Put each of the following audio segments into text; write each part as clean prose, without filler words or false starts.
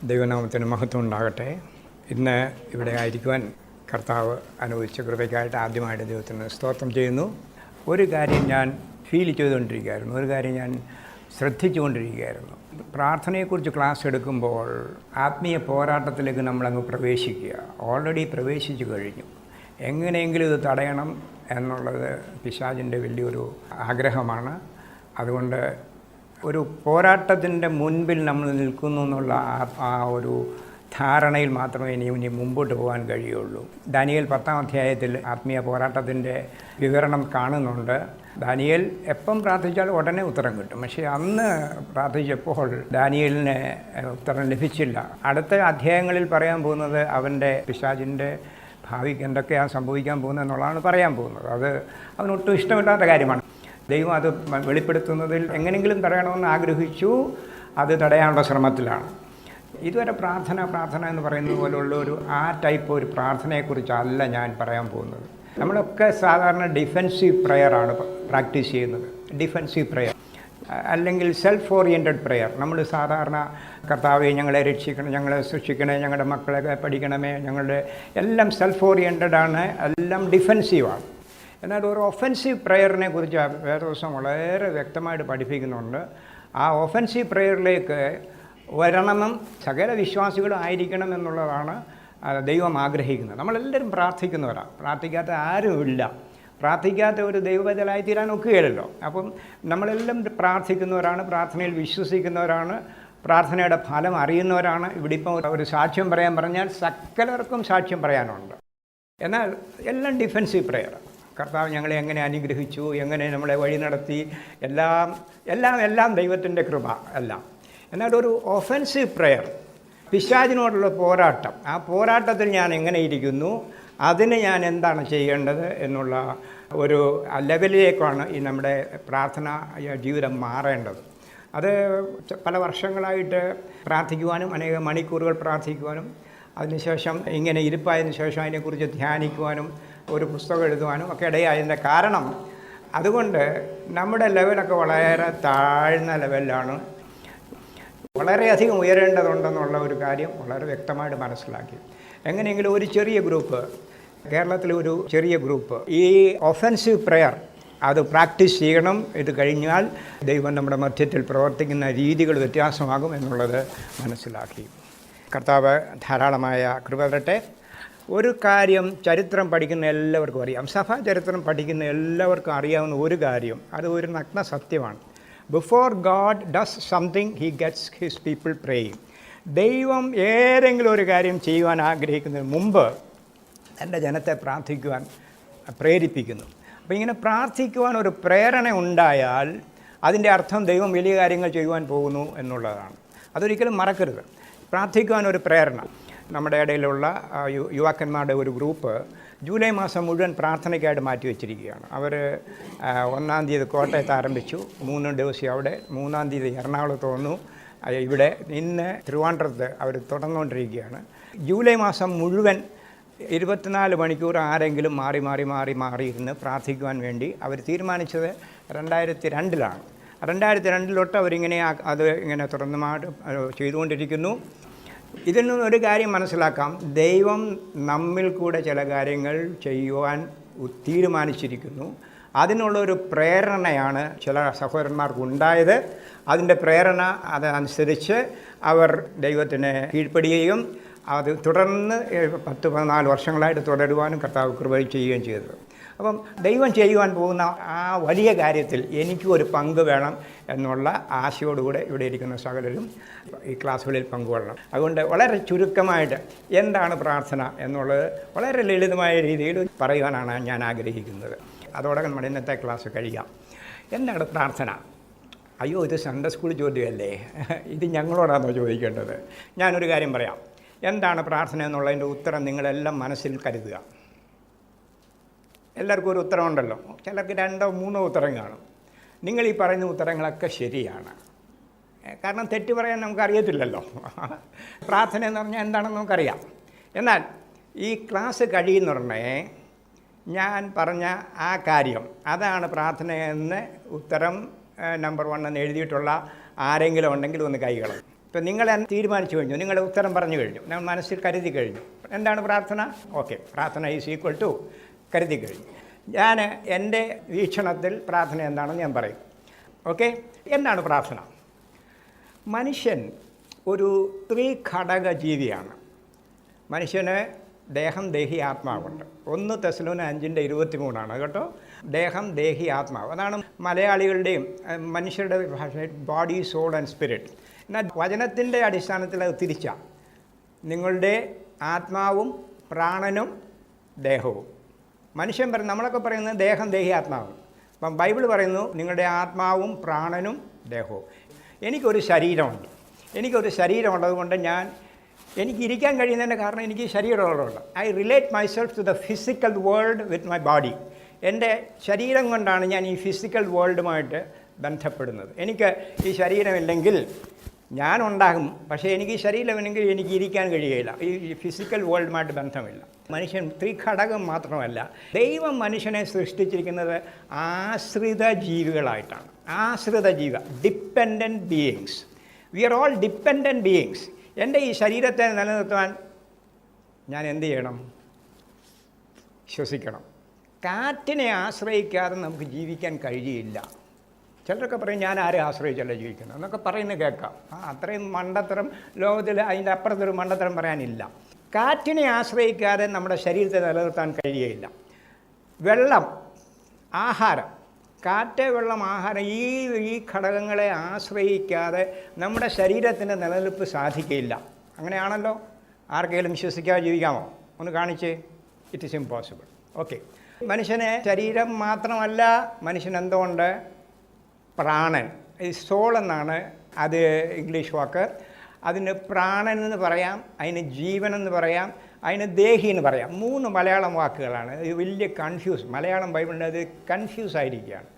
ദൈവനാമത്തിന് മഹത്വം ഉണ്ടാകട്ടെ. ഇന്ന് ഇവിടെ ആയിരിക്കുവാൻ കർത്താവ് അനുവദിച്ച കൃപയ്ക്കായിട്ട് ആദ്യമായിട്ട് ദൈവത്തിന് സ്തോത്രം ചെയ്യുന്നു. ഒരു കാര്യം ഞാൻ ഫീൽ ചെയ്തുകൊണ്ടിരിക്കുകയായിരുന്നു, ഒരു കാര്യം ഞാൻ ശ്രദ്ധിച്ചുകൊണ്ടിരിക്കുകയായിരുന്നു. പ്രാർത്ഥനയെക്കുറിച്ച് ക്ലാസ് എടുക്കുമ്പോൾ ആത്മീയ പോരാട്ടത്തിലേക്ക് നമ്മളങ്ങ് പ്രവേശിക്കുക. ഓൾറെഡി പ്രവേശിച്ചു കഴിഞ്ഞു. എങ്ങനെയെങ്കിലും ഇത് തടയണം എന്നുള്ളത് പിശാചിൻ്റെ വലിയൊരു ആഗ്രഹമാണ്. അതുകൊണ്ട് ഒരു പോരാട്ടത്തിൻ്റെ മുൻപിൽ നമ്മൾ നിൽക്കുന്നു എന്നുള്ള ആ ഒരു ധാരണയിൽ മാത്രമേ ഇനി മുമ്പോട്ട് പോകാൻ കഴിയുള്ളൂ. ദാനിയേൽ 10-ാം അധ്യായത്തിൽ ആത്മീയ പോരാട്ടത്തിൻ്റെ വിവരണം കാണുന്നുണ്ട്. ദാനിയേൽ എപ്പം പ്രാർത്ഥിച്ചാലും ഉടനെ ഉത്തരം കിട്ടും. പക്ഷേ അന്ന് പ്രാർത്ഥിച്ചപ്പോൾ ദാനിയേലിന് ഉത്തരം ലഭിച്ചില്ല. അടുത്ത അധ്യായങ്ങളിൽ പറയാൻ പോകുന്നത് അവൻ്റെ പിശാചിൻ്റെ ഭാവിക്ക് എന്തൊക്കെയാണ് സംഭവിക്കാൻ പോകുന്നത് എന്നുള്ളതാണ് പറയാൻ പോകുന്നത്. അത് അവനൊട്ടും ഇഷ്ടമില്ലാത്ത കാര്യമാണ്. ദൈവം അത് വെളിപ്പെടുത്തുന്നതിൽ എങ്ങനെയെങ്കിലും തടയണമെന്ന് ആഗ്രഹിച്ചു. അത് തടയാനുള്ള ശ്രമത്തിലാണ്. ഇതുവരെ പ്രാർത്ഥന എന്ന് പറയുന്നത് പോലുള്ളൊരു ആ ടൈപ്പ് ഒരു പ്രാർത്ഥനയെക്കുറിച്ചല്ല ഞാൻ പറയാൻ പോകുന്നത്. നമ്മളൊക്കെ സാധാരണ ഡിഫെൻസീവ് പ്രെയറാണ് പ്രാക്ടീസ് ചെയ്യുന്നത്. ഡിഫെൻസീവ് പ്രെയർ അല്ലെങ്കിൽ സെൽഫ് ഓറിയൻറ്റഡ് പ്രെയർ. നമ്മൾ സാധാരണ കർത്താവെ ഞങ്ങളെ രക്ഷിക്കണം, ഞങ്ങളെ സൃഷ്ടിക്കണേ, ഞങ്ങളുടെ മക്കളെ പഠിക്കണമേ, ഞങ്ങളുടെ എല്ലാം സെൽഫ് ഓറിയൻറ്റഡാണ്, എല്ലാം ഡിഫെൻസീവാണ്. എന്നാൽ ഒരു ഒഫൻസീവ് പ്രെയറിനെ കുറിച്ച് വേദപുസ്തകം വളരെ വ്യക്തമായിട്ട് പഠിപ്പിക്കുന്നുണ്ട്. ആ ഒഫൻസീവ് പ്രെയറിലേക്ക് വരണമെന്നും സകല വിശ്വാസികളും ആയിരിക്കണം എന്നുള്ളതാണ് ദൈവം ആഗ്രഹിക്കുന്നത്. നമ്മളെല്ലാവരും പ്രാർത്ഥിക്കുന്നവരാണ്. പ്രാർത്ഥിക്കാത്ത ആരുമില്ല. പ്രാർത്ഥിക്കാത്ത ഒരു ദൈവബദലായി തീരാൻ ഒക്കുകയില്ലല്ലോ. അപ്പം നമ്മളെല്ലാം പ്രാർത്ഥിക്കുന്നവരാണ്, പ്രാർത്ഥനയിൽ വിശ്വസിക്കുന്നവരാണ്, പ്രാർത്ഥനയുടെ ഫലം അറിയുന്നവരാണ്. ഇവിടെ ഇപ്പം ഒരു സാക്ഷ്യം പറയാൻ പറഞ്ഞാൽ സകലർക്കും സാക്ഷ്യം പറയാനുണ്ട്. എന്നാൽ എല്ലാം ഡിഫെൻസീവ് പ്രെയർ. കർത്താവ് ഞങ്ങളെ എങ്ങനെ അനുഗ്രഹിച്ചു, എങ്ങനെ നമ്മളെ വഴി നടത്തി, എല്ലാം ദൈവത്തിൻ്റെ കൃപ എല്ലാം. എന്നാൽ ഒരു ഒഫൻസീവ് പ്രെയർ, പിശാചിനോടുള്ള പോരാട്ടം, ആ പോരാട്ടത്തിൽ ഞാൻ എങ്ങനെ ഇരിക്കുന്നു, അതിന് ഞാൻ എന്താണ് ചെയ്യേണ്ടത് എന്നുള്ള ഒരു ലെവലിലേക്കാണ് ഈ നമ്മുടെ പ്രാർത്ഥനാ ജീവിതം മാറേണ്ടത്. അത് പല വർഷങ്ങളായിട്ട് പ്രാർത്ഥിക്കുവാനും അനേക മണിക്കൂറുകൾ പ്രാർത്ഥിക്കുവാനും അതിനുശേഷം ഇങ്ങനെ ഇരിപ്പായതിനു ശേഷം അതിനെക്കുറിച്ച് ധ്യാനിക്കുവാനും ഒരു പുസ്തകം എഴുതുവാനും ഒക്കെ ഇടയായതിൻ്റെ കാരണം അതുകൊണ്ട് നമ്മുടെ ലെവലൊക്കെ വളരെ താഴ്ന്ന ലെവലിലാണ്. വളരെയധികം ഉയരേണ്ടതുണ്ടെന്നുള്ള ഒരു കാര്യം വളരെ വ്യക്തമായിട്ട് മനസ്സിലാക്കി. എങ്ങനെയെങ്കിലും ഒരു ചെറിയ ഗ്രൂപ്പ്, കേരളത്തിലെ ഒരു ചെറിയ ഗ്രൂപ്പ് ഈ ഒഫൻസീവ് പ്രെയർ അത് പ്രാക്ടീസ് ചെയ്യണം. ഇത് കഴിഞ്ഞാൽ ദൈവം നമ്മുടെ മധ്യത്തിൽ പ്രവർത്തിക്കുന്ന രീതികൾ വ്യത്യാസമാകും എന്നുള്ളത് മനസ്സിലാക്കി. കർത്താവ് ധാരാളമായ കൃപ തരട്ടെ. ഒരു കാര്യം ചരിത്രം പഠിക്കുന്ന എല്ലാവർക്കും അറിയാം, സഭാ ചരിത്രം പഠിക്കുന്ന എല്ലാവർക്കും അറിയാവുന്ന ഒരു കാര്യം, അത് ഒരു നഗ്ന സത്യമാണ്. Before God does something he gets his people praying. ദൈവം ഏതെങ്കിലും ഒരു കാര്യം ചെയ്യുവാൻ ആഗ്രഹിക്കുന്നതിന് മുമ്പ് എൻ്റെ ജനത്തെ പ്രാർത്ഥിക്കുവാൻ പ്രേരിപ്പിക്കുന്നു. അപ്പോൾ ഇങ്ങനെ പ്രാർത്ഥിക്കുവാൻ ഒരു പ്രേരണ ഉണ്ടായാൽ അതിൻ്റെ അർത്ഥം ദൈവം വലിയ കാര്യങ്ങൾ ചെയ്യുവാൻ പോകുന്നു എന്നുള്ളതാണ്. അതൊരിക്കലും മറക്കരുത്. പ്രാർത്ഥിക്കുവാൻ ഒരു പ്രേരണ. നമ്മുടെ ഇടയിലുള്ള യുവാക്കന്മാരുടെ ഒരു ഗ്രൂപ്പ് ജൂലൈ മാസം മുഴുവൻ പ്രാർത്ഥനയ്ക്കായിട്ട് മാറ്റിവെച്ചിരിക്കുകയാണ്. അവർ 1-ാം തീയതി കോട്ടയത്ത് ആരംഭിച്ചു, 3 ദിവസം അവിടെ, 3-ാം തീയതി എറണാകുളത്ത് വന്നു, ഇവിടെ ഇന്ന് തിരുവനന്തപുരത്ത് അവർ തുടർന്നുകൊണ്ടിരിക്കുകയാണ്. ജൂലൈ മാസം മുഴുവൻ 24 മണിക്കൂർ ആരെങ്കിലും മാറി ഇരുന്ന് പ്രാർത്ഥിക്കുവാൻ വേണ്ടി അവർ തീരുമാനിച്ചത് 2002-ലാണ്. 2002 അവരിങ്ങനെ അത് ഇങ്ങനെ തുറന്നുമായിട്ട് ചെയ്തുകൊണ്ടിരിക്കുന്നു. ഇതിൽ നിന്നൊരു കാര്യം മനസ്സിലാക്കാം, ദൈവം നമ്മിൽ കൂടെ ചില കാര്യങ്ങൾ ചെയ്യുവാൻ തീരുമാനിച്ചിരിക്കുന്നു. അതിനുള്ളൊരു പ്രേരണയാണ് ചില സഹോദരന്മാർക്കുണ്ടായത്. അതിൻ്റെ പ്രേരണ അതനുസരിച്ച് അവർ ദൈവത്തിന് കീഴ്പ്പെടുകയും അത് തുടർന്ന് 10-14 വർഷങ്ങളായിട്ട് തുടരുവാനും കർത്താവ് കൃപ ചെയ്യുകയും ചെയ്തത്. അപ്പം ദൈവം ചെയ്യുവാൻ പോകുന്ന ആ വലിയ കാര്യത്തിൽ എനിക്കും ഒരു പങ്ക് വേണം എന്നുള്ള ആശയോടുകൂടെ ഇവിടെ ഇരിക്കുന്ന സകലരും ഈ ക്ലാസ്സുകളിൽ പങ്കുകൊള്ളണം. അതുകൊണ്ട് വളരെ ചുരുക്കമായിട്ട് എന്താണ് പ്രാർത്ഥന എന്നുള്ളത് വളരെ ലളിതമായ രീതിയിൽ പറയുവാനാണ് ഞാൻ ആഗ്രഹിക്കുന്നത്. അതോടെ നമ്മുടെ ഇന്നത്തെ ക്ലാസ് കഴിയാം. എന്താണ് പ്രാർത്ഥന? അയ്യോ, ഇത് സൺഡേ സ്കൂൾ ചോദ്യമല്ലേ, ഇത് ഞങ്ങളോടാണോ ചോദിക്കേണ്ടത്? ഞാനൊരു കാര്യം പറയാം. എന്താണ് പ്രാർത്ഥന എന്നുള്ളതിൻ്റെ ഉത്തരം നിങ്ങളെല്ലാം മനസ്സിൽ കരുതുക. എല്ലാവർക്കും ഒരു ഉത്തരമുണ്ടല്ലോ, ചിലർക്ക് 2-3 ഉത്തരം കാണും. നിങ്ങൾ ഈ പറയുന്ന ഉത്തരങ്ങളൊക്കെ ശരിയാണ്. കാരണം തെറ്റ് പറയാൻ നമുക്കറിയത്തില്ലല്ലോ. പ്രാർത്ഥന എന്ന് പറഞ്ഞാൽ എന്താണെന്ന് നമുക്കറിയാം. എന്നാൽ ഈ ക്ലാസ് കഴിയുന്നുടനെ ഞാൻ പറഞ്ഞ ആ കാര്യം അതാണ് പ്രാർത്ഥന എന്ന് ഉത്തരം നമ്പർ 1 എന്ന് എഴുതിയിട്ടുള്ള ആരെങ്കിലും ഉണ്ടെങ്കിൽ ഒന്ന് കൈകളും. ഇപ്പം നിങ്ങൾ തീരുമാനിച്ചു കഴിഞ്ഞു, നിങ്ങളുടെ ഉത്തരം പറഞ്ഞു കഴിഞ്ഞു, ഞാൻ മനസ്സിൽ കരുതി കഴിഞ്ഞു. എന്താണ് പ്രാർത്ഥന? ഓക്കെ, പ്രാർത്ഥന ഈസ് ഈക്വൽ ടു കരുതി കഴിഞ്ഞു. ഞാൻ എൻ്റെ വീക്ഷണത്തിൽ പ്രാർത്ഥന എന്താണെന്ന് ഞാൻ പറയും. ഓക്കെ, എന്താണ് പ്രാർത്ഥന? മനുഷ്യൻ ഒരു ത്രിഘടക ജീവിയാണ്. മനുഷ്യന് ദേഹം, ദേഹി, ആത്മാവുണ്ട്. 1 തെസ്സലോനിക്കർ 5:23 കേട്ടോ. ദേഹം, ദേഹി, ആത്മാവ്. അതാണ് മലയാളികളുടെയും മനുഷ്യരുടെ ഭാഷ, ബോഡി, സോൾ ആൻഡ് സ്പിരിറ്റ്. എന്നാൽ വചനത്തിൻ്റെ അടിസ്ഥാനത്തിൽ അത് തിരിച്ചാണ്. നിങ്ങളുടെ ആത്മാവും പ്രാണനും ദേഹവും. മനുഷ്യൻ നമ്മളൊക്കെ പറയുന്നത് ദേഹം, ദേഹി, ആത്മാവും. അപ്പം ബൈബിൾ പറയുന്നു നിങ്ങളുടെ ആത്മാവും പ്രാണനും ദേഹവും. എനിക്കൊരു ശരീരമുള്ളത് കൊണ്ട് എനിക്ക് ഇരിക്കാൻ കഴിയുന്നതിൻ്റെ കാരണം എനിക്ക് ശരീരമുള്ളതുകൊണ്ട് I relate myself to the physical world with my body. എൻ്റെ ശരീരം കൊണ്ടാണ് ഞാൻ ഈ ഫിസിക്കൽ വേൾഡുമായിട്ട് ബന്ധപ്പെടുന്നത്. എനിക്ക് ഈ ശരീരമില്ലെങ്കിൽ ഞാനുണ്ടാകും, പക്ഷേ എനിക്ക് ഈ ശരീരമില്ലെങ്കിൽ എനിക്ക് ഇരിക്കാൻ കഴിയുകയില്ല. ഈ ഫിസിക്കൽ വേൾഡുമായിട്ട് ബന്ധമില്ല. മനുഷ്യൻ ത്രിഘടകം മാത്രമല്ല, ദൈവം മനുഷ്യനെ സൃഷ്ടിച്ചിരിക്കുന്നത് ആശ്രിത ജീവികളായിട്ടാണ്. Dependent beings. We are all dependent beings. എൻ്റെ ഈ ശരീരത്തെ നിലനിർത്താൻ ഞാൻ എന്ത് ചെയ്യണം? ശ്വസിക്കണം. കാറ്റിനെ ആശ്രയിക്കാതെ നമുക്ക് ജീവിക്കാൻ കഴിയില്ല. ചിലരൊക്കെ പറയും ഞാൻ ആരെ ആശ്രയിച്ചല്ല ജീവിക്കുന്നത് എന്നൊക്കെ പറയുന്നത് കേൾക്കാം. അത്രയും മണ്ടത്തരം ലോകത്തിൽ അതിൻ്റെ അപ്പുറത്തൊരു മണ്ടത്തരം പറയാനില്ല. കാറ്റിനെ ആശ്രയിക്കാതെ നമ്മുടെ ശരീരത്തെ നിലനിർത്താൻ കഴിയുകയില്ല. വെള്ളം, ആഹാരം, കാറ്റ്, വെള്ളം, ആഹാരം, ഈ ഘടകങ്ങളെ ആശ്രയിക്കാതെ നമ്മുടെ ശരീരത്തിൻ്റെ നിലനിൽപ്പ് സാധിക്കില്ല. അങ്ങനെയാണല്ലോ. ആർക്കെങ്കിലും വിശ്വസിക്കാതെ ജീവിക്കാമോ? ഒന്ന് കാണിച്ചേ. It is impossible. ഓക്കെ, മനുഷ്യന് ശരീരം മാത്രമല്ല, മനുഷ്യൻ എന്തുകൊണ്ട്? പ്രാണൻ, സോൾ എന്നാണ് അത് ഇംഗ്ലീഷ് വാക്ക്. അതിന് പ്രാണൻ എന്ന് പറയാം, അതിന് ജീവൻ എന്ന് പറയാം, അതിന് ദേഹി എന്ന് പറയാം. 3 മലയാളം വാക്കുകളാണ്. ഇത് വലിയ മലയാളം ബൈബിളിൻ്റെ അത് കൺഫ്യൂസ് ആയിരിക്കുകയാണ്.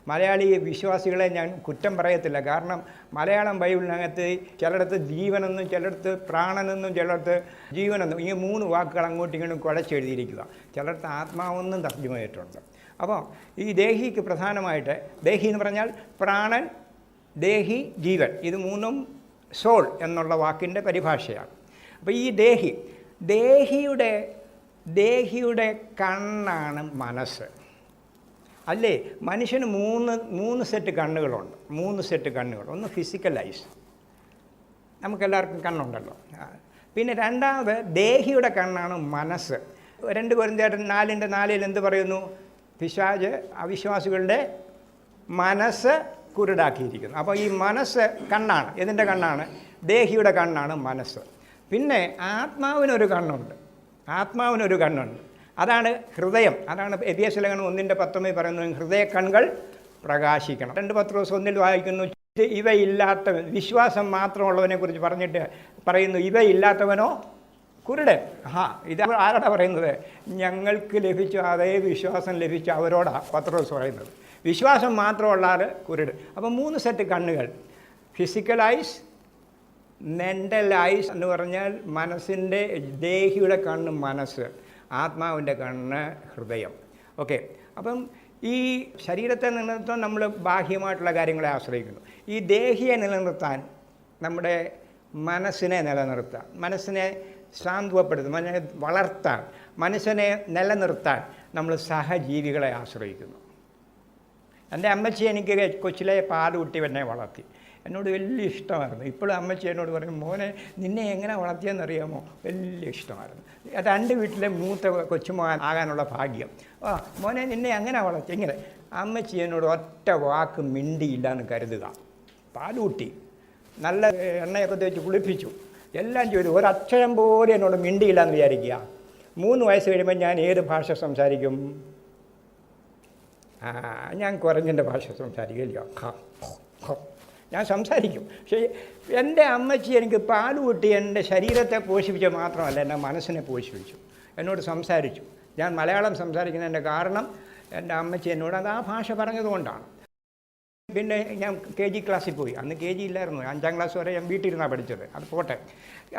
മലയാളി വിശ്വാസികളെ ഞാൻ കുറ്റം പറയത്തില്ല. കാരണം മലയാളം ബൈബിളിനകത്ത് ചിലയിടത്ത് ജീവനെന്നും ചിലയിടത്ത് പ്രാണനെന്നും ചിലയിടത്ത് ജീവനെന്നും ഈ 3 വാക്കുകൾ അങ്ങോട്ടും ഇങ്ങോട്ടും കുഴച്ചെഴുതിയിരിക്കുക. ചിലയിടത്ത് ആത്മാവെന്നും തർജ്ജമ ചെയ്തിട്ടുണ്ട്. അപ്പോൾ ഈ ദേഹിക്ക് പ്രധാനമായിട്ട്, ദേഹി എന്ന് പറഞ്ഞാൽ പ്രാണൻ, ദേഹി, ജീവൻ, ഇത് 3ഉം സോൾ എന്നുള്ള വാക്കിൻ്റെ പരിഭാഷയാണ്. അപ്പോൾ ഈ ദേഹിയുടെ കണ്ണാണ് മനസ്സ്. അല്ലേ? മനുഷ്യന് 3 സെറ്റ് കണ്ണുകളുണ്ട്. 3 സെറ്റ് കണ്ണുകൾ. ഒന്ന് ഫിസിക്കൽ ഐസ്, നമുക്കെല്ലാവർക്കും കണ്ണുണ്ടല്ലോ. പിന്നെ രണ്ടാമത് ദേഹിയുടെ കണ്ണാണ് മനസ്സ്. 2 കൊരിന്ത്യർ 4:4 എന്ത് പറയുന്നു? പിശാച് അവിശ്വാസികളുടെ മനസ്സ് കുരുടാക്കിയിരിക്കുന്നു. അപ്പോൾ ഈ മനസ്സ് കണ്ണാണ്. ഇതിൻ്റെ കണ്ണാണ്? ദേഹിയുടെ കണ്ണാണ് മനസ്സ്. പിന്നെ ആത്മാവിനൊരു കണ്ണുണ്ട്. അതാണ് ഹൃദയം. അതാണ് എഫെസ്യ ലേഖനം 1:19 പറയുന്നത്, ഹൃദയ കണ്ണുകൾ പ്രകാശിക്കണം. 2 പത്രോസ് 1 വായിക്കുന്നു, ഇവയില്ലാത്തവൻ, വിശ്വാസം മാത്രമുള്ളവനെ കുറിച്ച് പറഞ്ഞിട്ട് പറയുന്നു, ഇവയില്ലാത്തവനോ കുരുടൻ. ഇത് ആരോടാ പറയുന്നത്? ഞങ്ങൾക്ക് ലഭിച്ച അതേ വിശ്വാസം ലഭിച്ച അവരോടാണ് പത്രോസ് പറയുന്നത്. വിശ്വാസം മാത്രമുള്ള ആൾ കുരുട്. അപ്പോൾ 3 സെറ്റ് കണ്ണുകൾ. ഫിസിക്കൽ ഐസ്, മെൻ്റൽ ഐസ് എന്ന് പറഞ്ഞാൽ മനസ്സിൻ്റെ, ദേഹിയുടെ കണ്ണ് മനസ്സ്, ആത്മാവിൻ്റെ കണ്ണ് ഹൃദയം. ഓക്കെ, അപ്പം ഈ ശരീരത്തെ നിലനിർത്താൻ നമ്മൾ ബാഹ്യമായിട്ടുള്ള കാര്യങ്ങളെ ആശ്രയിക്കുന്നു. ഈ ദേഹിയെ നിലനിർത്താൻ നമ്മുടെ മനസ്സിനെ നിലനിർത്താൻ, മനസ്സിനെ സാന്ത്വപ്പെടുത്താൻ, വളർത്താൻ, മനസ്സിനെ നിലനിർത്താൻ നമ്മൾ സഹജീവികളെ ആശ്രയിക്കുന്നു. എൻ്റെ അമ്മച്ചി എനിക്ക് കൊച്ചിലെ പാലുകുട്ടി എന്നെ വളർത്തി. എന്നോട് വലിയ ഇഷ്ടമായിരുന്നു. ഇപ്പോഴും അമ്മച്ചി എന്നോട് പറയും, മോനെ നിന്നെ എങ്ങനെ വളർത്തിയെന്നറിയാമോ? വലിയ ഇഷ്ടമായിരുന്നു. 2 വീട്ടിലെ മൂത്ത കൊച്ചുമോൻ ആകാനുള്ള ഭാഗ്യം. മോനെ നിന്നെ എങ്ങനെ വളർത്തി? ഇങ്ങനെ. അമ്മച്ചി എന്നോട് ഒറ്റ വാക്ക് മിണ്ടിയില്ല എന്ന് കരുതുക. പാലുകുട്ടി, നല്ല എണ്ണയൊക്കെ തേച്ച് കുളിപ്പിച്ചു, എല്ലാം ചെയ്തു, ഒരക്ഷരം പോലും എന്നോട് മിണ്ടിയില്ല എന്ന് വിചാരിക്കുക. 3 വയസ്സ് കഴിയുമ്പോൾ ഞാൻ ഏത് ഭാഷ സംസാരിക്കും? ഞാൻ കുരങ്ങിൻ്റെ ഭാഷ സംസാരിക്കില്ല. ഞാൻ സംസാരിക്കും. പക്ഷേ എൻ്റെ അമ്മച്ചി എനിക്ക് പാലുകുട്ടി എൻ്റെ ശരീരത്തെ പോഷിപ്പിച്ച മാത്രമല്ല, എൻ്റെ മനസ്സിനെ പോഷിപ്പിച്ചു. എന്നോട് സംസാരിച്ചു. ഞാൻ മലയാളം സംസാരിക്കുന്നതിൻ്റെ കാരണം എൻ്റെ അമ്മച്ചി എന്നോട് അത് ആ ഭാഷ പറഞ്ഞതുകൊണ്ടാണ്. പിന്നെ ഞാൻ KG ക്ലാസ്സിൽ പോയി. അന്ന് KG ഇല്ലായിരുന്നു. 5ാം ക്ലാസ് വരെ ഞാൻ വീട്ടിലിരുന്നാണ് പഠിച്ചത്. അത് പോട്ടെ.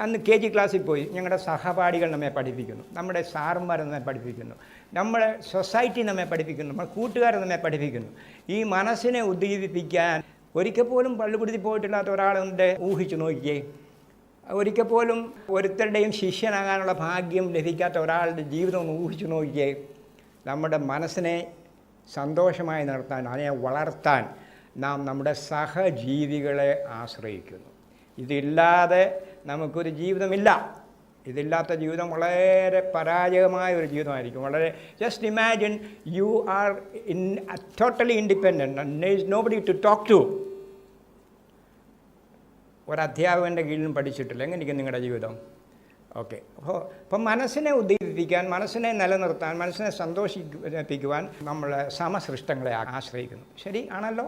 അന്ന് KG ക്ലാസ്സിൽ പോയി. ഞങ്ങളുടെ സഹപാഠികൾ നമ്മെ പഠിപ്പിക്കുന്നു, നമ്മുടെ സാറുമാർ നമ്മെ പഠിപ്പിക്കുന്നു, നമ്മുടെ സൊസൈറ്റി നമ്മെ പഠിപ്പിക്കുന്നു, നമ്മുടെ കൂട്ടുകാർ നമ്മെ പഠിപ്പിക്കുന്നു. ഈ മനസ്സിനെ ഉദ്ദീപിപ്പിക്കാൻ ഒരിക്കൽ പോലും പള്ളിക്കൂടത്തിൽ പോയിട്ടില്ലാത്ത ഒരാളുണ്ട്, ഊഹിച്ചു നോക്കിയേ. ഒരിക്കൽ പോലും ഒരുത്തരുടെയും ശിഷ്യനാകാനുള്ള ഭാഗ്യം ലഭിക്കാത്ത ഒരാളുടെ ജീവിതം ഒന്ന് ഊഹിച്ചു നോക്കിയേ. നമ്മുടെ മനസ്സിനെ സന്തോഷമായി നിർത്താൻ, അതിനെ വളർത്താൻ നാം നമ്മുടെ സഹജീവികളെ ആശ്രയിക്കുന്നു. ഇതില്ലാതെ നമുക്കൊരു ജീവിതമില്ല. ഇതില്ലാത്ത ജീവിതം വളരെ പരാജയമായ ഒരു ജീവിതമായിരിക്കും. വളരെ just imagine you are totally independent and there is nobody to talk to. ഒരധ്യാപകൻ്റെ കീഴിലും പഠിച്ചിട്ടില്ല. എങ്ങനെയിരിക്കും നിങ്ങളുടെ ജീവിതം? ഓക്കെ. അപ്പോൾ മനസ്സിനെ ഉദ്ദീപിപ്പിക്കാൻ, മനസ്സിനെ നിലനിർത്താൻ, മനസ്സിനെ സന്തോഷിപ്പിക്കുവാൻ നമ്മൾ സമസൃഷ്ടങ്ങളെ ആശ്രയിക്കുന്നു. ശരി ആണല്ലോ.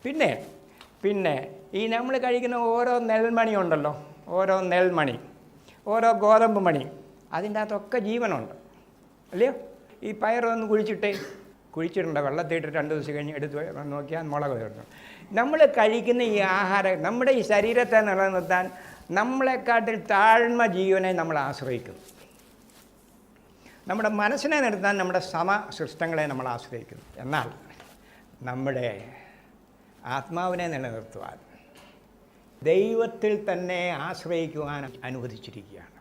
പിന്നെ ഈ നമ്മൾ കഴിക്കുന്ന ഓരോ നെൽമണി ഉണ്ടല്ലോ, ഓരോ നെൽമണി, ഓരോ ഗോതമ്പ് മണി, അതിൻ്റെ അകത്തൊക്കെ ജീവനുണ്ട്, അല്ലയോ? ഈ പയറൊന്ന് കുഴിച്ചിട്ടുണ്ട്, വെള്ളത്തിയിട്ട് 2 ദിവസം കഴിഞ്ഞ് എടുത്ത് നോക്കിയാൽ മുളക് വരുന്നു. നമ്മൾ കഴിക്കുന്ന ഈ ആഹാരം നമ്മുടെ ഈ ശരീരത്തെ നിലനിർത്താൻ നമ്മളെക്കാട്ടിൽ താഴ്മ ജീവനെ നമ്മൾ ആശ്രയിക്കുന്നു. നമ്മുടെ മനസ്സിനെ നിർത്താൻ നമ്മുടെ സമസൃഷ്ടങ്ങളെ നമ്മൾ ആശ്രയിക്കുന്നു. എന്നാൽ നമ്മുടെ ആത്മാവിനെ നിലനിർത്തുവാൻ ദൈവത്തിൽ തന്നെ ആശ്രയിക്കുവാൻ അനുവദിച്ചിരിക്കുകയാണ്.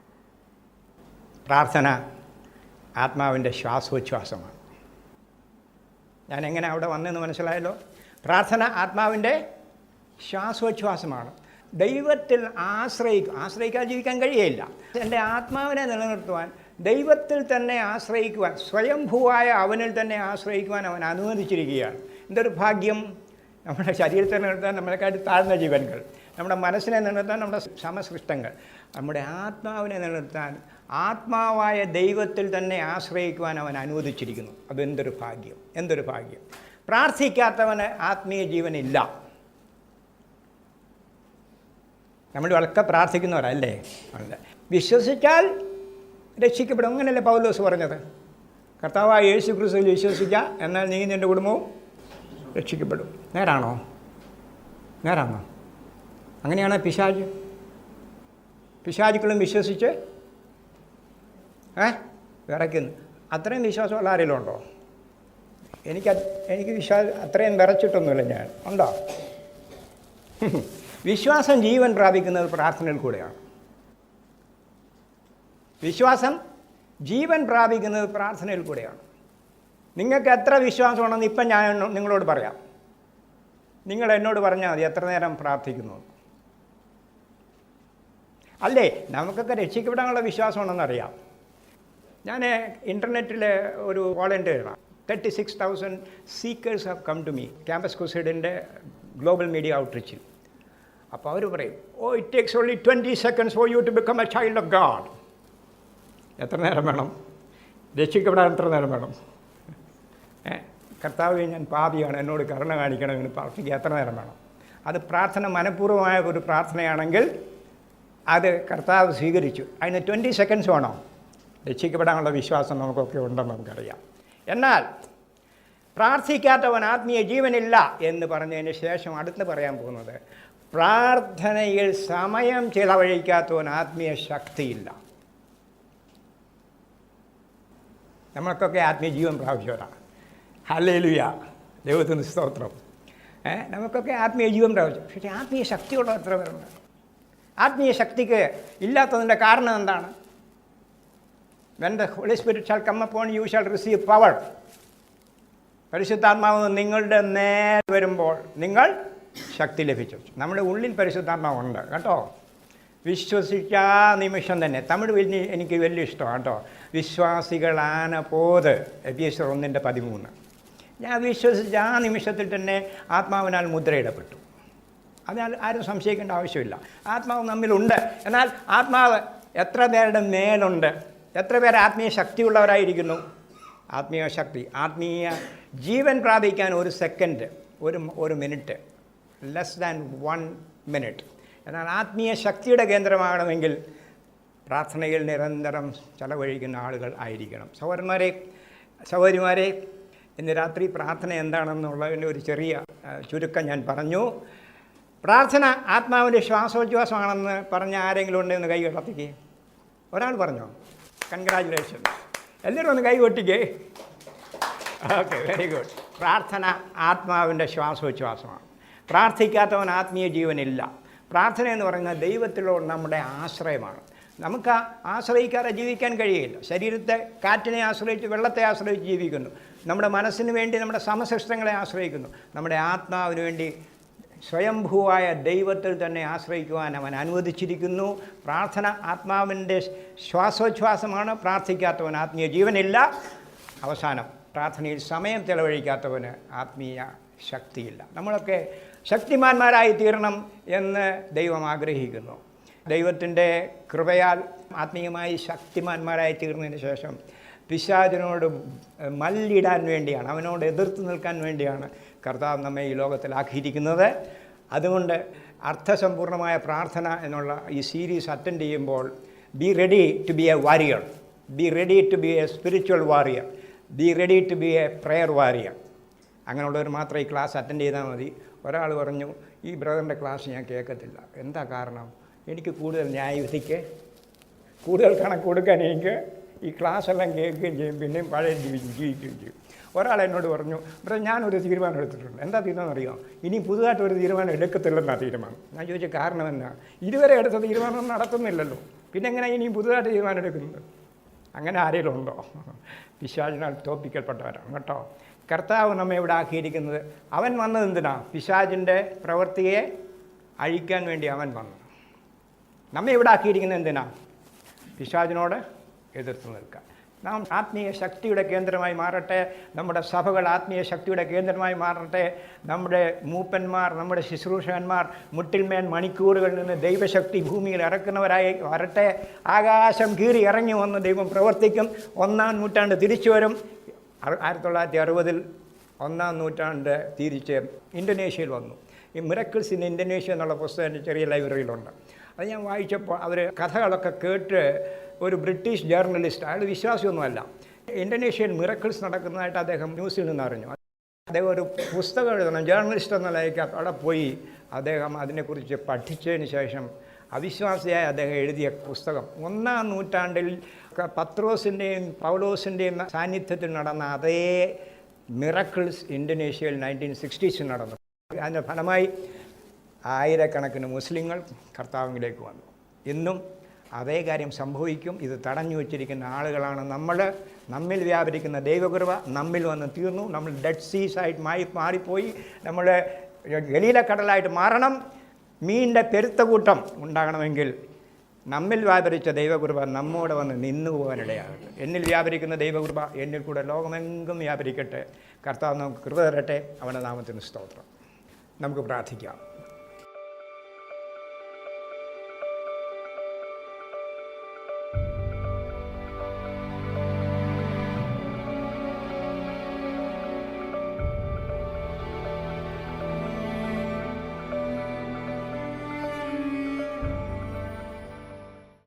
പ്രാർത്ഥന ആത്മാവിൻ്റെ ശ്വാസോച്ഛ്വാസമാണ്. ഞാൻ എങ്ങനെ അവിടെ വന്നെന്ന് മനസ്സിലായല്ലോ. പ്രാർത്ഥന ആത്മാവിൻ്റെ ശ്വാസോച്ഛ്വാസമാണ്. ദൈവത്തിൽ ആശ്രയിക്കാതെ ജീവിക്കാൻ കഴിയില്ല. എൻ്റെ ആത്മാവിനെ നിലനിർത്തുവാൻ ദൈവത്തിൽ തന്നെ ആശ്രയിക്കുവാൻ, സ്വയംഭൂവായ അവനിൽ തന്നെ ആശ്രയിക്കുവാൻ അവൻ അനുവദിച്ചിരിക്കുകയാണ്. എന്തൊരു ഭാഗ്യം! നമ്മുടെ ശരീരത്തെ നിലനിർത്താൻ നമ്മളെക്കാട്ടി താഴ്ന്ന ജീവൻകൾ, നമ്മുടെ മനസ്സിനെ നിലനിർത്താൻ നമ്മുടെ സമസൃഷ്ടങ്ങൾ, നമ്മുടെ ആത്മാവിനെ നിലനിർത്താൻ ആത്മാവായ ദൈവത്തിൽ തന്നെ ആശ്രയിക്കുവാൻ അവൻ അനുവദിച്ചിരിക്കുന്നു. അതെന്തൊരു ഭാഗ്യം, എന്തൊരു ഭാഗ്യം! പ്രാർത്ഥിക്കാത്തവന് ആത്മീയ ജീവനില്ല. നമ്മൾ വളരെ പ്രാർത്ഥിക്കുന്നവരല്ലേ? അല്ല. വിശ്വസിച്ചാൽ രക്ഷിക്കപ്പെടും. അങ്ങനെയല്ലേ പൗലോസ് പറഞ്ഞത്? കർത്താവായ യേശു ക്രിസ്തുവിൽ വിശ്വസിക്കുക, എന്നാൽ നീ നിൻ്റെ കുടുംബവും രക്ഷിക്കപ്പെടും. നേരാണോ? അങ്ങനെയാണ് പിശാചുക്കളും വിശ്വസിച്ച് വിറയ്ക്കുന്നു. അത്രയും വിശ്വാസമുള്ള ആരെങ്കിലും ഉണ്ടോ? എനിക്ക് വിശ്വാസം അത്രയും വിറച്ചിട്ടൊന്നുമില്ല. ഞാൻ ഉണ്ടോ? വിശ്വാസം ജീവൻ പ്രാപിക്കുന്നത് പ്രാർത്ഥനയിൽ കൂടെയാണ്. വിശ്വാസം ജീവൻ പ്രാപിക്കുന്നത് പ്രാർത്ഥനയിൽ കൂടെയാണ്. നിങ്ങൾക്ക് എത്ര വിശ്വാസമാണെന്ന് ഇപ്പം ഞാൻ നിങ്ങളോട് പറയാം. നിങ്ങൾ എന്നോട് പറഞ്ഞാൽ മതി എത്ര നേരം പ്രാർത്ഥിക്കുന്നു. അല്ലേ? നമുക്കൊക്കെ രക്ഷിക്കപ്പെടാനുള്ള വിശ്വാസമാണെന്നറിയാം. ഞാൻ ഇൻ്റർനെറ്റിൽ ഒരു വോളണ്ടിയറാണ്. 36,000 seekers have come to me, campus ക്രൂസൈഡിൻ്റെ ഗ്ലോബൽ മീഡിയ ഔട്ട്റീച്ചിൽ. അപ്പോൾ അവർ പറയും, it takes only 20 seconds for you to become a child of God. എത്ര നേരം വേണം? രക്ഷിക്കപ്പെടാൻ എത്ര നേരം വേണം? കർത്താവേ, ഞാൻ പാപിയാണ്, എന്നോട് കരുണ കാണിക്കണമെന്ന് പ്രാർത്ഥിക്കുക എത്ര നേരം വേണം? അത് പ്രാർത്ഥന മനഃപൂർവ്വമായ ഒരു പ്രാർത്ഥനയാണെങ്കിൽ അത് കർത്താവ് സ്വീകരിച്ചു. അതിന് 20 seconds വേണോ? രക്ഷിക്കപ്പെടാനുള്ള വിശ്വാസം നമുക്കൊക്കെ ഉണ്ടെന്ന് നമുക്കറിയാം. എന്നാൽ പ്രാർത്ഥിക്കാത്തവൻ ആത്മീയ ജീവനില്ല എന്ന് പറഞ്ഞതിന് ശേഷം അടുത്ത് പറയാൻ പോകുന്നത്, പ്രാർത്ഥനയിൽ സമയം ചിലവഴിക്കാത്തവൻ ആത്മീയ ശക്തിയില്ല. നമ്മൾക്കൊക്കെ ആത്മീയ ജീവൻ പ്രാപിച്ചവരാണ്. ഹല്ലേലൂയ, ദൈവത്തിന് സ്തോത്രം. നമുക്കൊക്കെ ആത്മീയ ജീവൻ പ്രാപിച്ചു. പക്ഷേ ആത്മീയ ശക്തിയുള്ള എത്ര പേരുണ്ട്? ആത്മീയ ശക്തിക്ക് ഇല്ലാത്തതിൻ്റെ കാരണം എന്താണ്? When the Holy Spirit shall come upon you, you shall receive power. പരിശുദ്ധാത്മാവ് നിങ്ങളുടെ നേരെ വരുമ്പോൾ നിങ്ങൾ ശക്തി ലഭിച്ചു. നമ്മുടെ ഉള്ളിൽ പരിശുദ്ധാത്മാവുണ്ട് കേട്ടോ. വിശ്വസിച്ച നിമിഷം തന്നെ, തമിഴ് എനിക്ക് വലിയ ഇഷ്ടമാണ് കേട്ടോ. വിശ്വാസികളാന പോത്, എഫെസ്യർ 1:13. ഞാൻ വിശ്വസിച്ച ആ നിമിഷത്തിൽ തന്നെ ആത്മാവിനാൽ മുദ്രയിടപ്പെട്ടു. അതിനാൽ ആരും സംശയിക്കേണ്ട ആവശ്യമില്ല. ആത്മാവ് നമ്മിലുണ്ട്. എന്നാൽ ആത്മാവ് എത്ര പേരുടെ മേലുണ്ട്? എത്ര പേർ ആത്മീയ ശക്തിയുള്ളവരായിരിക്കുന്നു? ആത്മീയ ശക്തി, ആത്മീയ ജീവൻ പ്രാപിക്കാൻ 1 സെക്കൻഡ്, ഒരു മിനിറ്റ്, ലെസ് ദാൻ 1 മിനിറ്റ്. എന്നാൽ ആത്മീയ ശക്തിയുടെ കേന്ദ്രമാകണമെങ്കിൽ പ്രാർത്ഥനയിൽ നിരന്തരം ചെലവഴിക്കുന്ന ആളുകൾ ആയിരിക്കണം. സഹോദരിമാരെ, ഇന്ന് രാത്രി പ്രാർത്ഥന എന്താണെന്നുള്ളതിൻ്റെ ഒരു ചെറിയ ചുരുക്കം ഞാൻ പറഞ്ഞു. പ്രാർത്ഥന ആത്മാവിൻ്റെ ശ്വാസോച്ഛ്വാസമാണെന്ന് പറഞ്ഞ ആരെങ്കിലും ഉണ്ടെന്ന് കൈ കടത്തിക്കേ. ഒരാൾ പറഞ്ഞോ? കൺഗ്രാജുലേഷൻ. എല്ലാവരും ഒന്ന് കൈ കൊട്ടിക്കേ. Okay, very good. പ്രാർത്ഥന ആത്മാവിൻ്റെ ശ്വാസോച്ഛ്വാസമാണ്. പ്രാർത്ഥിക്കാത്തവൻ ആത്മീയ ജീവനില്ല. പ്രാർത്ഥന എന്ന് പറയുന്നത് ദൈവത്തിലുള്ള നമ്മുടെ ആശ്രയമാണ്. നമുക്ക് ആശ്രയിക്കാതെ ജീവിക്കാൻ കഴിയില്ല. ശരീരത്തെ കാറ്റിനെ ആശ്രയിച്ച്, വെള്ളത്തെ ആശ്രയിച്ച് ജീവിക്കുന്നു. നമ്മുടെ മനസ്സിന് വേണ്ടി നമ്മുടെ സമസൃഷ്ടങ്ങളെ ആശ്രയിക്കുന്നു. നമ്മുടെ ആത്മാവിന് വേണ്ടി സ്വയംഭൂവായ ദൈവത്തിൽ തന്നെ ആശ്രയിക്കുവാൻ അവൻ അനുവദിച്ചിരിക്കുന്നു. പ്രാർത്ഥന ആത്മാവിൻ്റെ ശ്വാസോച്ഛ്വാസമാണ്. പ്രാർത്ഥിക്കാത്തവൻ ആത്മീയ ജീവനില്ല. അവസാനം, പ്രാർത്ഥനയിൽ സമയം ചെലവഴിക്കാത്തവന് ആത്മീയ ശക്തിയില്ല. നമ്മളൊക്കെ ശക്തിമാന്മാരായി തീരണം എന്ന് ദൈവം ആഗ്രഹിക്കുന്നു. ദൈവത്തിൻ്റെ കൃപയാൽ ആത്മീയമായി ശക്തിമാന്മാരായി തീർന്നതിന് ശേഷം പിശാചിനോട് മല്ലിടാൻ വേണ്ടിയാണ്, അവനോട് എതിർത്ത് നിൽക്കാൻ വേണ്ടിയാണ് കർത്താവ് നമ്മെ ഈ ലോകത്തിലാക്കിയിരിക്കുന്നത്. അതുകൊണ്ട് അർത്ഥസമ്പൂർണമായ പ്രാർത്ഥന എന്നുള്ള ഈ സീരീസ് അറ്റൻഡ് ചെയ്യുമ്പോൾ be ready to be a warrior, be ready to be a spiritual warrior, be ready to be a prayer warrior. അങ്ങനെയുള്ളവർ മാത്രം ഈ ക്ലാസ് അറ്റൻഡ് ചെയ്താൽ മതി. ഒരാൾ പറഞ്ഞു, ഈ ബ്രദറിൻ്റെ ക്ലാസ് ഞാൻ കേൾക്കത്തില്ല. എന്താ കാരണം? എനിക്ക് കൂടുതൽ ന്യായവിധിക്ക്, കൂടുതൽ കണക്ക് കൊടുക്കാൻ എനിക്ക് ഈ ക്ലാസ്സെല്ലാം കേൾക്കുകയും ചെയ്യും, പിന്നെയും പഴയ ജീവിക്കുകയും ചെയ്യും. ഒരാൾ എന്നോട് പറഞ്ഞു, ബ്രദർ ഞാനൊരു തീരുമാനം എടുത്തിട്ടുണ്ട്. എന്താ തീരുമാനം അറിയാം? ഇനി പുതുതായിട്ടൊരു തീരുമാനം എടുക്കത്തില്ലെന്നാണ് തീരുമാനം. ഞാൻ ചോദിച്ച കാരണം എന്നാ? ഇതുവരെ എടുത്ത തീരുമാനം നടത്തുന്നില്ലല്ലോ, പിന്നെ എങ്ങനെ ഇനിയും പുതുതായിട്ട് തീരുമാനം എടുക്കുന്നത്? അങ്ങനെ ആരെങ്കിലും ഉണ്ടോ? പിശാചിനാൽ തോൽപ്പിക്കപ്പെട്ടവരാണ് കേട്ടോ. കർത്താവ് നമ്മെ ഇവിടെ ആക്കിയിരിക്കുന്നത്, അവൻ വന്നത് എന്തിനാ? പിശാചിൻ്റെ പ്രവൃത്തിയെ അഴിക്കാൻ വേണ്ടി അവൻ വന്നു. നമ്മെ ഇവിടെ ആക്കിയിരിക്കുന്നത് എന്തിനാ? പിശാചിനോട് എതിർത്ത് നിൽക്കാൻ. നാം ആത്മീയ ശക്തിയുടെ കേന്ദ്രമായി മാറട്ടെ. നമ്മുടെ സഭകൾ ആത്മീയ ശക്തിയുടെ കേന്ദ്രമായി മാറട്ടെ. നമ്മുടെ മൂപ്പന്മാർ, നമ്മുടെ ശുശ്രൂഷകന്മാർ മുട്ടിൽമേൻ മണിക്കൂറുകളിൽ നിന്ന് ദൈവശക്തി ഭൂമിയിൽ ഇറക്കുന്നവരായി വരട്ടെ. ആകാശം കീറി ഇറങ്ങി വന്ന് ദൈവം പ്രവർത്തിക്കും. 1-ാം നൂറ്റാണ്ട് തിരിച്ചു വരും. 1960 1-ാം നൂറ്റാണ്ട് തിരിച്ച് ഇന്തോനേഷ്യയിൽ വന്നു. ഈ മിറക്കിൾസ് ഇൻ ഇന്തോനേഷ്യ എന്നുള്ള പുസ്തകം എൻ്റെ ചെറിയ ലൈബ്രറിയിലുണ്ട്. അത് ഞാൻ വായിച്ചപ്പോൾ അവർ കഥകളൊക്കെ കേട്ട്, ഒരു ബ്രിട്ടീഷ് ജേർണലിസ്റ്റ്, അയാൾ വിശ്വാസിയൊന്നുമല്ല, ഇന്തോനേഷ്യയിൽ മിറക്കിൾസ് നടക്കുന്നതായിട്ട് അദ്ദേഹം ന്യൂസിൽ നിന്ന് അറിഞ്ഞു. അദ്ദേഹം ഒരു പുസ്തകം എഴുതണം, ജേർണലിസ്റ്റ് എന്ന നിലയ്ക്ക് അവിടെ പോയി അദ്ദേഹം അതിനെക്കുറിച്ച് പഠിച്ചതിന് ശേഷം അവിശ്വാസിയായ അദ്ദേഹം എഴുതിയ പുസ്തകം 1-ാം നൂറ്റാണ്ടിൽ പത്രോസിൻ്റെയും പൗലോസിൻ്റെയും സാന്നിധ്യത്തിൽ നടന്ന അതേ മിറക്കിൾസ് ഇന്തോനേഷ്യയിൽ 1960s നടന്നു. അതിൻ്റെ ഫലമായി ആയിരക്കണക്കിന് മുസ്ലിങ്ങൾ കർത്താവിലേക്ക് വന്നു. ഇന്നും അതേ കാര്യം സംഭവിക്കും. ഇത് തടഞ്ഞു വച്ചിരിക്കുന്ന ആളുകളാണ് നമ്മൾ. നമ്മിൽ വ്യാപരിക്കുന്ന ദൈവകൃപ നമ്മിൽ വന്ന് തീർന്നു. നമ്മൾ ഡെഡ് സീസായിട്ട് മാറിപ്പോയി. നമ്മൾ ഗലീലക്കടലായിട്ട് മാറണം. മീനിൻ്റെ പെരുത്ത കൂട്ടം ഉണ്ടാകണമെങ്കിൽ നമ്മിൽ വ്യാപരിച്ച ദൈവകൃപ നമ്മോട് വന്ന് നിന്നു പോകാനിടയാകട്ടെ. എന്നിൽ വ്യാപരിക്കുന്ന ദൈവകൃപ എന്നിൽ കൂടെ ലോകമെങ്കും വ്യാപരിക്കട്ടെ. കർത്താവ് നമുക്ക് കൃപ തരട്ടെ. അവൻ്റെ നാമത്തിന് സ്തോത്രം. നമുക്ക് പ്രാർത്ഥിക്കാം.